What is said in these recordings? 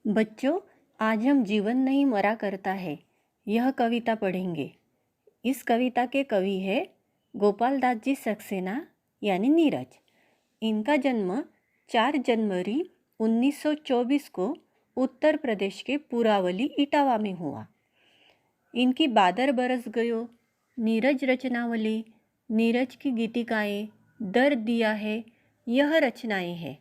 बच्चों, आज हम जीवन नहीं मरा करता है यह कविता पढ़ेंगे। इस कविता के कवि है गोपाल दास जी सक्सेना यानी नीरज। इनका जन्म 4 जनवरी 1924 को उत्तर प्रदेश के पुरावली इटावा में हुआ। इनकी बादर बरस गयो, नीरज रचनावली, नीरज की गीतिकाएँ, दर्द दिया है, यह रचनाएँ हैं।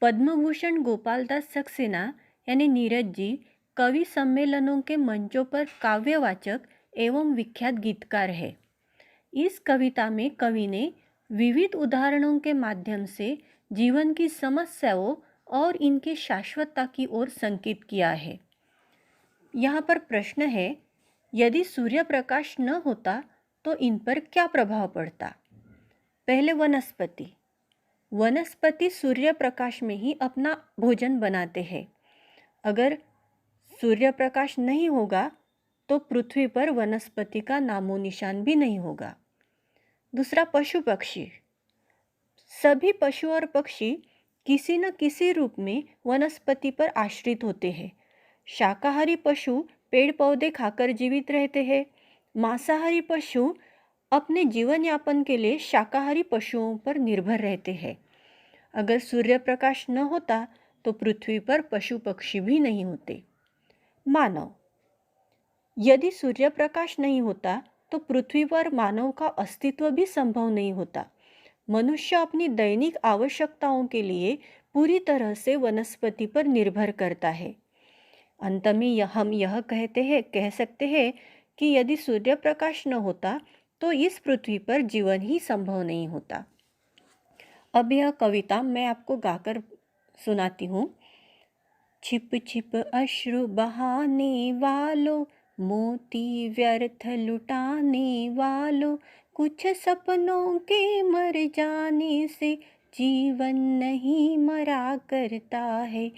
पद्मभूषण गोपाल दास सक्सेना यानी नीरज जी कवि सम्मेलनों के मंचों पर काव्यवाचक एवं विख्यात गीतकार है। इस कविता में कवि ने विविध उदाहरणों के माध्यम से जीवन की समस्याओं और इनके शाश्वतता की ओर संकेत किया है। यहाँ पर प्रश्न है, यदि सूर्य प्रकाश न होता तो इन पर क्या प्रभाव पड़ता। पहले वनस्पति सूर्य प्रकाश में ही अपना भोजन बनाते हैं। अगर सूर्य प्रकाश नहीं होगा तो पृथ्वी पर वनस्पति का नामो निशान भी नहीं होगा। दूसरा, पशु पक्षी। सभी पशु और पक्षी किसी न किसी रूप में वनस्पति पर आश्रित होते हैं। शाकाहारी पशु पेड़ पौधे खाकर जीवित रहते हैं। मांसाहारी पशु अपने जीवन यापन के लिए शाकाहारी पशुओं पर निर्भर रहते हैं। अगर सूर्य प्रकाश न होता तो पृथ्वी पर पशु पक्षी भी नहीं होते। मानव, यदि सूर्य प्रकाश नहीं होता तो पृथ्वी पर मानव का अस्तित्व भी संभव नहीं होता। मनुष्य अपनी दैनिक आवश्यकताओं के लिए पूरी तरह से वनस्पति पर निर्भर करता है। अंत में हम यह कह सकते हैं कि यदि सूर्य प्रकाश न होता तो इस पृथ्वी पर जीवन ही संभव नहीं होता। अब यह कविता मैं आपको गाकर सुनाती हूँ। छिप छिप अश्रु बहाने वालों, मोती व्यर्थ लुटाने वालों, कुछ सपनों के मर जाने से जीवन नहीं मरा करता है।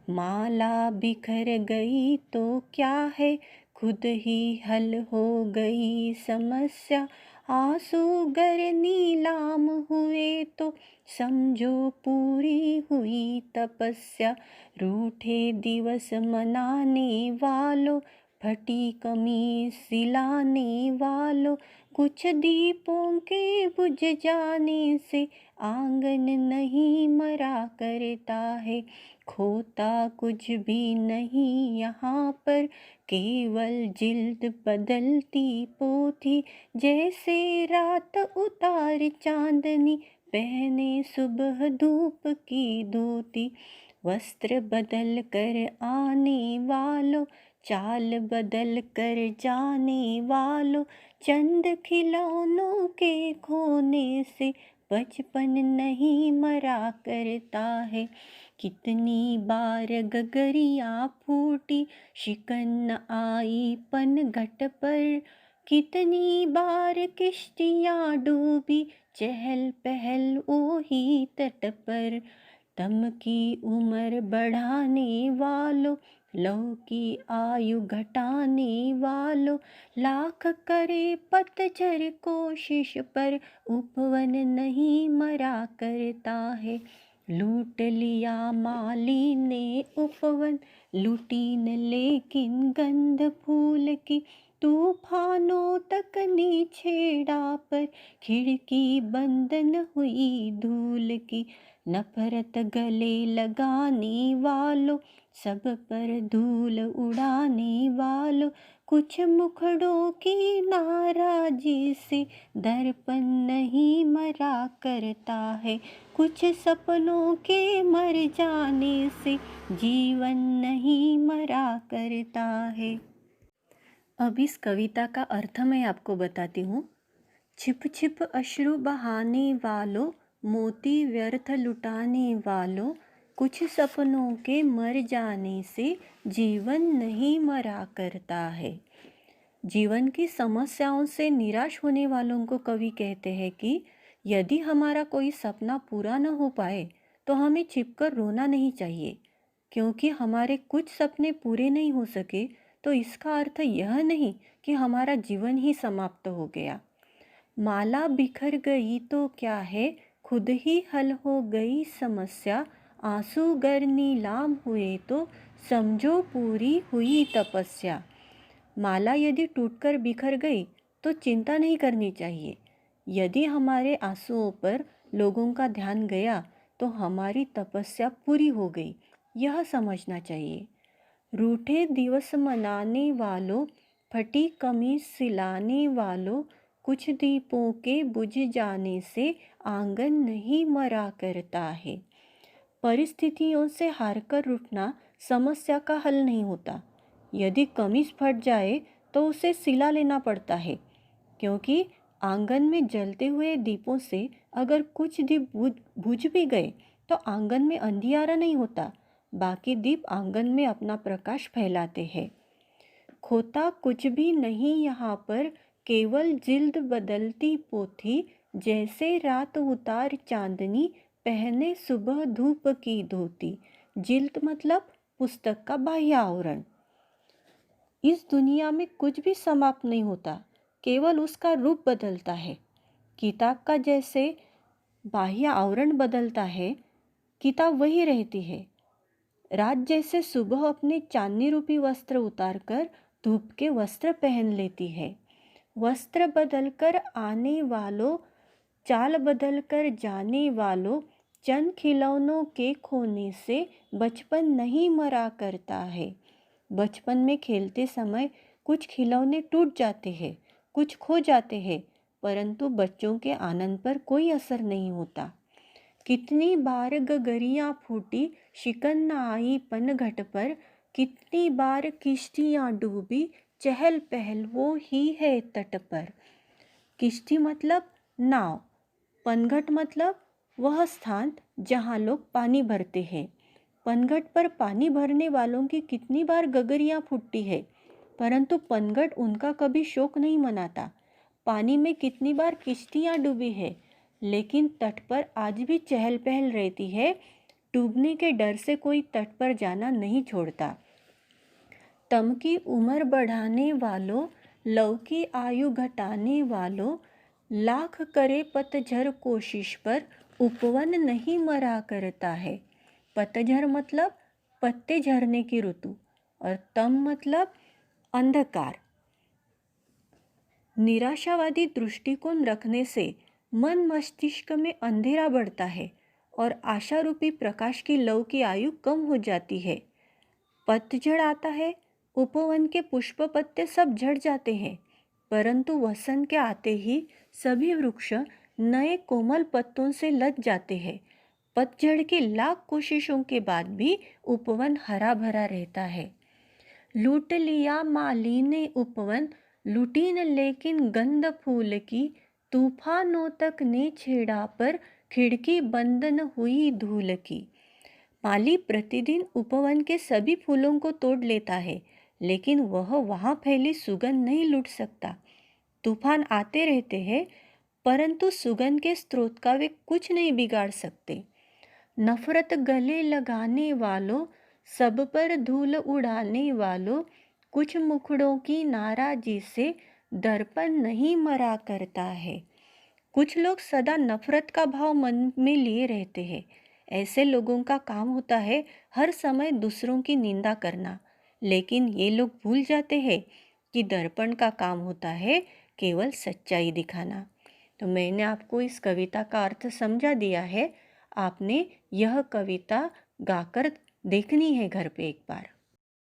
माला बिखर गई तो क्या है, खुद ही हल हो गई समस्या। आंसू गर नीलाम हुए तो समझो पूरी हुई तपस्या। रूठे दिवस मनाने वालों, फटी कमीज सिलाने वालों, कुछ दीपों के बुझ जाने से आंगन नहीं मरा करता है। खोता कुछ भी नहीं यहाँ पर, केवल जिल्द बदलती पोथी। जैसे रात उतार चांदनी, पहने सुबह धूप की धोती। वस्त्र बदल कर आने वालों, चाल बदल कर जाने वालों, चंद खिलौनों के खोने से बचपन नहीं मरा करता है। कितनी बार गगरिया फूटी, शिकन आई पनघट पर। कितनी बार किश्तियाँ डूबी, चहल पहल ओही तट पर। दम की उम्र बढ़ाने वालों, लौ की आयु घटाने वालों, लाख करे पतझर कोशिश पर उपवन नहीं मरा करता है। लूट लिया माली ने उपवन, लुटी न लेकिन गंध फूल की। तूफानों तक ने छेड़ा पर, खिड़की बंद न हुई धूल की। नफरत गले लगाने वालों, सब पर धूल उड़ाने वालों, कुछ मुखड़ों की नाराजी से दर्पण नहीं मरा करता है। कुछ सपनों के मर जाने से जीवन नहीं मरा करता है। अब इस कविता का अर्थ मैं आपको बताती हूँ। छिप छिप अश्रु बहाने वालों, मोती व्यर्थ लुटाने वालों, कुछ सपनों के मर जाने से जीवन नहीं मरा करता है। जीवन की समस्याओं से निराश होने वालों को कवि कहते हैं कि यदि हमारा कोई सपना पूरा न हो पाए तो हमें छिपकर रोना नहीं चाहिए, क्योंकि हमारे कुछ सपने पूरे नहीं हो सके तो इसका अर्थ यह नहीं कि हमारा जीवन ही समाप्त हो गया। माला बिखर गई तो क्या है, खुद ही हल हो गई समस्या। आंसू गर नीलाम हुए तो समझो पूरी हुई तपस्या। माला यदि टूटकर बिखर गई तो चिंता नहीं करनी चाहिए। यदि हमारे आंसुओं पर लोगों का ध्यान गया तो हमारी तपस्या पूरी हो गई, यह समझना चाहिए। रूठे दिवस मनाने वालों, फटी कमीज सिलाने वालों, कुछ दीपों के बुझ जाने से आंगन नहीं मरा करता है। परिस्थितियों से हारकर रूठना समस्या का हल नहीं होता। यदि कमीज फट जाए तो उसे सिला लेना पड़ता है, क्योंकि आंगन में जलते हुए दीपों से अगर कुछ दीप बुझ भी गए तो आंगन में अंधियारा नहीं होता, बाकी दीप आंगन में अपना प्रकाश फैलाते हैं। खोता कुछ भी नहीं यहाँ पर, केवल जिल्द बदलती पोथी, जैसे रात उतार चांदनी, पहने सुबह धूप की धोती। जिल्द मतलब पुस्तक का बाह्य आवरण। इस दुनिया में कुछ भी समाप्त नहीं होता, केवल उसका रूप बदलता है। किताब का जैसे बाह्य आवरण बदलता है, किताब वही रहती है। रात जैसे सुबह अपने चांदनी रूपी वस्त्र उतारकर धूप के वस्त्र पहन लेती है। वस्त्र बदलकर आने वालों, चाल बदलकर जाने वालों, चंद खिलौनों के खोने से बचपन नहीं मरा करता है। बचपन में खेलते समय कुछ खिलौने टूट जाते हैं, कुछ खो जाते हैं, परंतु बच्चों के आनंद पर कोई असर नहीं होता। कितनी बार गगरियाँ फूटी, शिकन न आई पनघट पर, कितनी बार किश्तियाँ डूबी, चहल पहल वो ही है तट पर। किश्ती मतलब नाव, पनघट मतलब वह स्थान जहाँ लोग पानी भरते हैं। पनघट पर पानी भरने वालों की कितनी बार गगरियाँ फूटती है, परंतु पनघट उनका कभी शोक नहीं मनाता। पानी में कितनी बार किश्तियाँ डूबी है, लेकिन तट पर आज भी चहल पहल रहती है। डूबने के डर से कोई तट पर जाना नहीं छोड़ता। तम की उम्र बढ़ाने वालों, लव की आयु घटाने वालों, लाख करे पतझर कोशिश पर, उपवन नहीं मरा करता है। पतझर मतलब पत्ते झरने की ऋतु, और तम मतलब अंधकार। निराशावादी दृष्टिकोण रखने से मन मस्तिष्क में अंधेरा बढ़ता है और आशा रूपी प्रकाश की लौ की आयु कम हो जाती है। पतझड़ आता है, उपवन के पुष्प पत्ते सब झड़ जाते हैं, परंतु वसंत के आते ही सभी वृक्ष नए कोमल पत्तों से लद जाते हैं। पतझड़ की लाख कोशिशों के बाद भी उपवन हरा भरा रहता है। लूट लिया माली ने उपवन, लुटी न लेकिन गंध फूल की, तूफानों तक ने छेड़ा पर, खिड़की बंद न हुई धूल की। माली प्रतिदिन उपवन के सभी फूलों को तोड़ लेता है, लेकिन वह वहाँ फैली सुगंध नहीं लूट सकता। तूफान आते रहते हैं, परंतु सुगंध के स्रोत का वे कुछ नहीं बिगाड़ सकते। नफरत गले लगाने वालों, सब पर धूल उड़ाने वालों, कुछ मुखड़ों की नाराजी से दर्पण नहीं मरा करता है। कुछ लोग सदा नफरत का भाव मन में लिए रहते हैं। ऐसे लोगों का काम होता है हर समय दूसरों की निंदा करना, लेकिन ये लोग भूल जाते हैं कि दर्पण का काम होता है केवल सच्चाई दिखाना। तो मैंने आपको इस कविता का अर्थ समझा दिया है। आपने यह कविता गाकर देखनी है घर पे एक बार।